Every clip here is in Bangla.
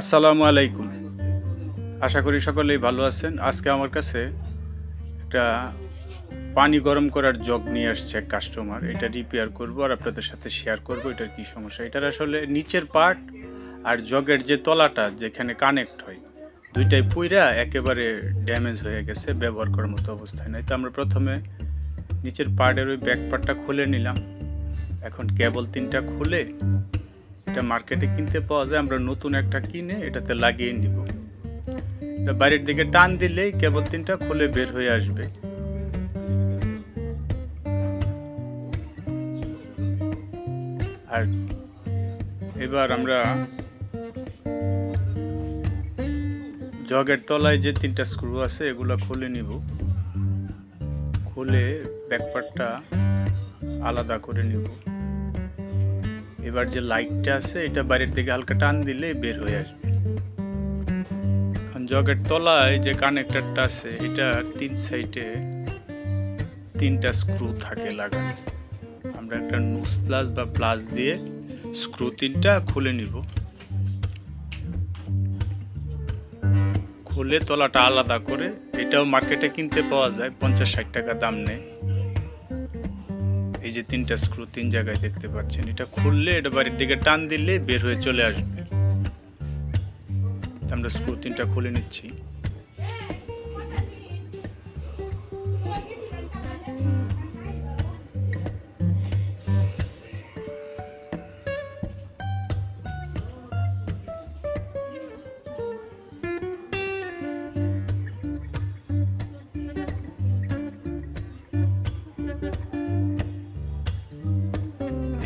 আসসালামু আলাইকুম। আশা করি সকলেই ভালো আছেন। আজকে আমার কাছে একটা পানি গরম করার জগ নিয়ে আসছে এক কাস্টমার। এটা রিপেয়ার করব আর আপনাদের সাথে শেয়ার করব এটার কি সমস্যা। এটার আসলে নিচের পার্ট আর জগের যে তলাটা যেখানে কানেক্ট হয়, ২ টাই পুইরা একেবারে ড্যামেজ হয়ে গেছে, ব্যবহার করার মতো অবস্থায় নাই। তো আমরা প্রথমে নিচের পার্টের ওই ব্যাক পার্টটা খুলে নিলাম। এখন কেবল ৩টা খুলে, এটা মার্কেটে কিনতে পাওয়া যায়, আমরা নতুন একটা কিনে এটাতে লাগিয়ে নিব। বাইরের দিকে টান দিলেই কেবল ৩টা খুলে বের হয়ে আসবে। আর এবার আমরা জগের তলায় যে ৩টা স্ক্রু আছে এগুলো খুলে নিব। খুলে ব্যাকপার্টটা আলাদা করে নিব। এবার যে লাইটটা আছে এটা বাইরের দিকে হালকা টান দিলে বের হয়ে আসবে। এখন জগের তলায় যে কানেক্টরটা আছে এটা ৩ সাইডে ৩টা স্ক্রু থাকে লাগানো। আমরা একটা নুস প্লাস বা প্লাস দিয়ে স্ক্রু ৩টা খুলে নিব। খুলে তলাটা আলাদা করে, এটাও মার্কেটে কিনতে পাওয়া যায়, ৫০-৬০ টাকা দাম নেয়। এই যে ৩টা স্ক্রু ৩ জায়গায় দেখতে পাচ্ছেন, এটা খুললে এটা বাইরের দিকে টান দিলে বের হয়ে চলে আসবে। আমরা স্ক্রু ৩টা খুলে নিচ্ছি।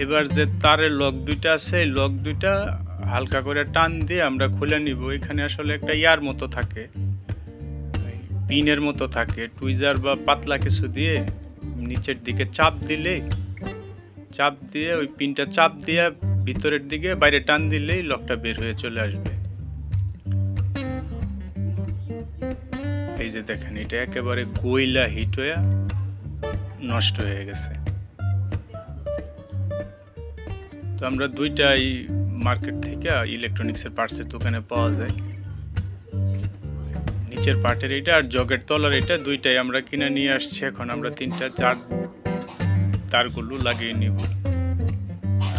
এবার যে তারের লক ২টা আছে এই লক ২টা হালকা করে টান দিয়ে আমরা খুলে নিব। এখানে আসলে একটা ইয়ার মতো থাকে, পিনের মতো থাকে, টুইজার বা পাতলা কিছু দিয়ে নিচের দিকে চাপ দিয়ে ওই পিনটা চাপ দিয়ে ভিতরের দিকে বাইরে টান দিলেই লকটা বের হয়ে চলে আসবে। এই যে দেখেন, এটা একেবারে গইলা হিট হয়ে নষ্ট হয়ে গেছে। তো আমরা ২টাই মার্কেট থেকে ইলেকট্রনিক্সের পার্টসের দোকানে পাওয়া যায়। নিচের পার্টের এটা আর জগের তলার এটা ২টাই আমরা কিনে নিয়ে আসছি। এখন আমরা ৩টা তারগুলো লাগিয়ে নিব।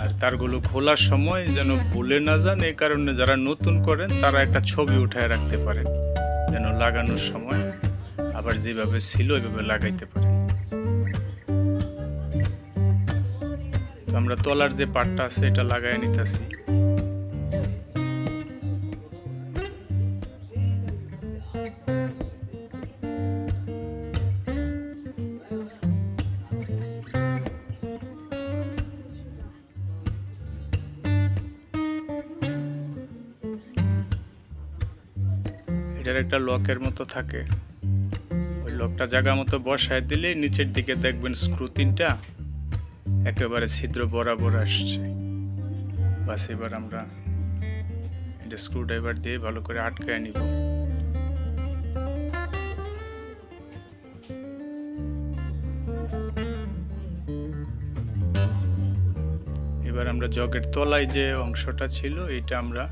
আর তারগুলো খোলার সময় যেন ভুলে না যান, এই কারণে যারা নতুন করেন তারা একটা ছবি উঠায় রাখতে পারেন, যেন লাগানোর সময় আবার যেভাবে ছিল ওইভাবে লাগাইতে পারেন। তো আমরা তলার যে পার্টটা আছে এটা লাগাই নিতেছি। এটার একটা লকের মতো থাকে, ওই লকটা জায়গা মতো বসায় দিলে নিচের দিকে দেখবেন স্ক্রু ৩টা একেবারে ছিদ্র বরাবর আসছে। বাস এবার আমরা এটা স্ক্রু ড্রাইভার দিয়ে ভালো করে আটকায় নিব। এবার আমরা জগের তলায় যে অংশটা ছিল এটা আমরা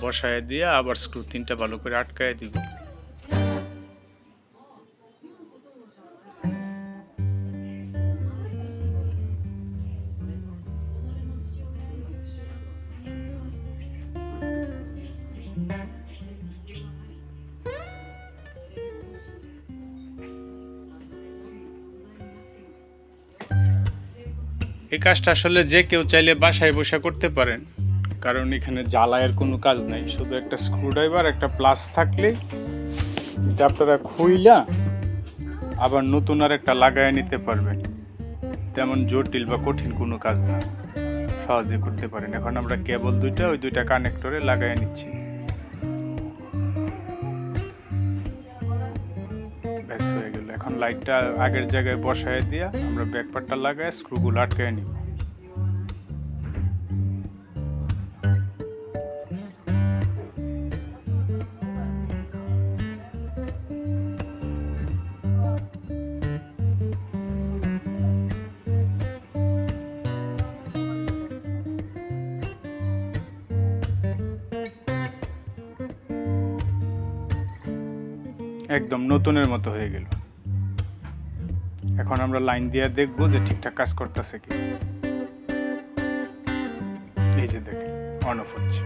বসায় দিয়ে আবার স্ক্রু ৩টা ভালো করে আটকায় দিব। এই কাজটা আসলে যে কেউ চাইলে বাসায় বসে করতে পারেন, কারণ এখানে জ্বালায়ের কোনো কাজ নাই। শুধু একটা স্ক্রুড্রাইভার একটা প্লাস থাকলেই এটা আপনারা খুইলা আবার নতুন আর একটা লাগায় নিতে পারবেন। তেমন জটিল বা কঠিন কোনো কাজ না, সহজে করতে পারেন। এখন আমরা কেবল ২টা ওই ২টা কানেক্টরে লাগায় নিচ্ছি। ব্যাস হয়ে গেল। এখন লাইটটা আগের জায়গায় বসায় দিয়ে আমরা ব্যাকপার্টটা লাগায় স্ক্রুগুলো আটকায় নিব। একদম নতুনের মতো হয়ে গেল। এখন আমরা লাইন দিয়ে দেখবো যে ঠিকঠাক কাজ করতেছে কি। এই যে দেখেন অন অফ হচ্ছে।